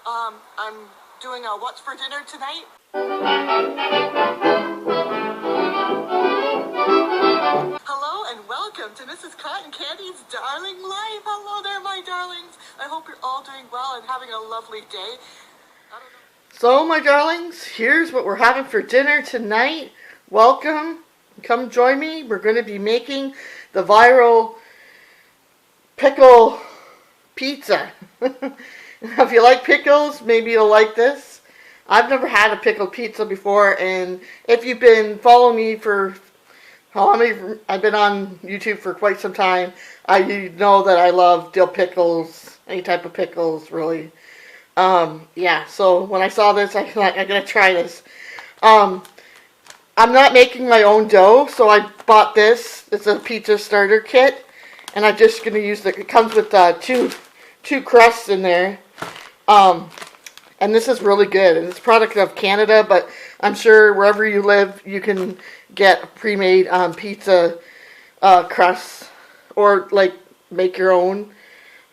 I'm doing a what's for dinner tonight. Hello and welcome to Mrs. Cotton Candy's Darling Life. Hello there, my darlings. I hope you're all doing well and having a lovely day. So, my darlings, here's what we're having for dinner tonight. Welcome. Come join me. We're going to be making the viral pickle pizza. If you like pickles, maybe you'll like this. I've never had a pickled pizza before, and if you've been following me for I've been on YouTube for quite some time, you know that I love dill pickles, any type of pickles, really. Yeah, so when I saw this, I'm gonna try this. I'm not making my own dough, so I bought this. It's a pizza starter kit, and I'm just gonna use it comes with two crusts in there. And this is really good. And it's a product of Canada, but I'm sure wherever you live, you can get pre-made pizza crusts or like make your own.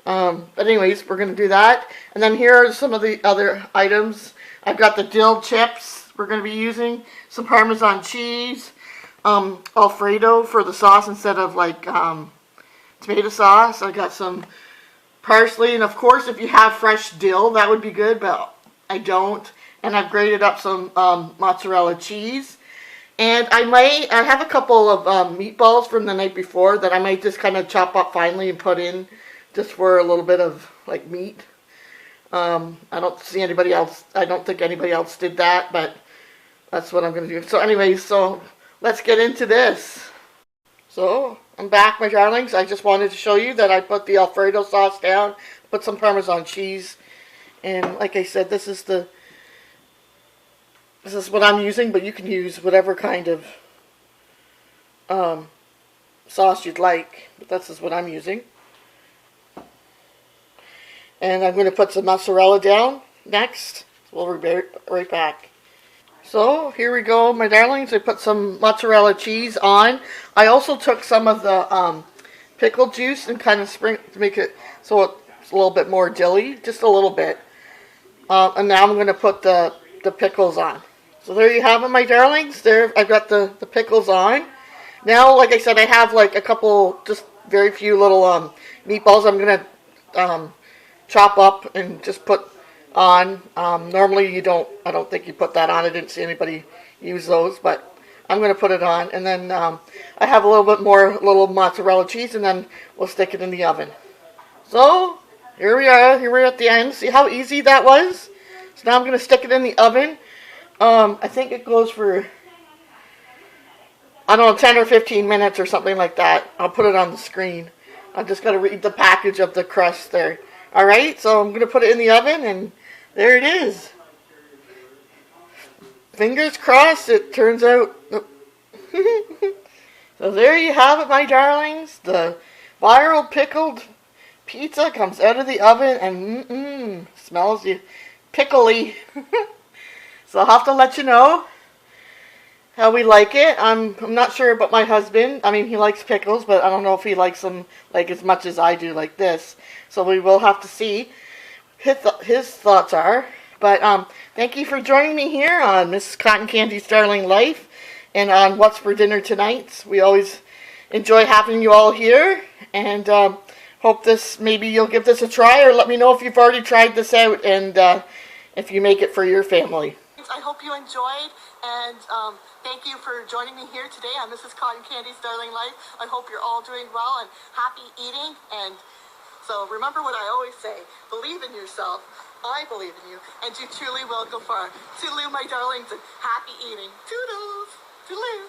But anyways, we're going to do that. And then here are some of the other items. I've got the dill chips we're going to be using, some Parmesan cheese, Alfredo for the sauce instead of like tomato sauce. I got some parsley, and of course if you have fresh dill that would be good, but I don't. And I've grated up some mozzarella cheese, and I have a couple of meatballs from the night before that I might just kind of chop up finely and put in just for a little bit of like meat. I don't think anybody else did that, but that's what I'm going to do. So anyways, so let's get into this. So I'm back, my darlings. I just wanted to show you that I put the Alfredo sauce down, put some Parmesan cheese, and like I said, this is what I'm using, but you can use whatever kind of sauce you'd like. But this is what I'm using. And I'm going to put some mozzarella down next. We'll be right back. So here we go, my darlings. I put some mozzarella cheese on. I also took some of the pickle juice and kind of to make it so it's a little bit more dilly, just a little bit. And now I'm going to put the pickles on. So there you have it, my darlings. There, I've got the pickles on. Now, like I said, I have like a couple, just very few little meatballs I'm going to chop up and just put on. Normally I don't think you put that on. I didn't see anybody use those, but I'm going to put it on. And then I have a little bit more little mozzarella cheese, and then we'll stick it in the oven. So here we are. Here we're at the end. See how easy that was? So now I'm going to stick it in the oven. I think it goes for, I don't know, 10 or 15 minutes or something like that. I'll put it on the screen. I just got to read the package of the crust there. Alright, so I'm going to put it in the oven, and there it is. Fingers crossed it turns out. So there you have it, my darlings. The viral pickled pizza comes out of the oven, and smells pickly. So I'll have to let you know how we like it. I'm not sure about my husband. I mean, he likes pickles, but I don't know if he likes them like as much as I do, like this. So we will have to see his thoughts are. But thank you for joining me here on Mrs. Cotton Candy's Darling Life and on What's for Dinner Tonight. We always enjoy having you all here, and hope maybe you'll give this a try, or let me know if you've already tried this out and if you make it for your family. I hope you enjoyed, and thank you for joining me here today on Mrs. Cotton Candy's Darling Life. I hope you're all doing well and happy eating. And so remember what I always say, believe in yourself, I believe in you, and you truly will go far. Toodaloo, my darlings, and happy eating. Toodles! Toodaloo!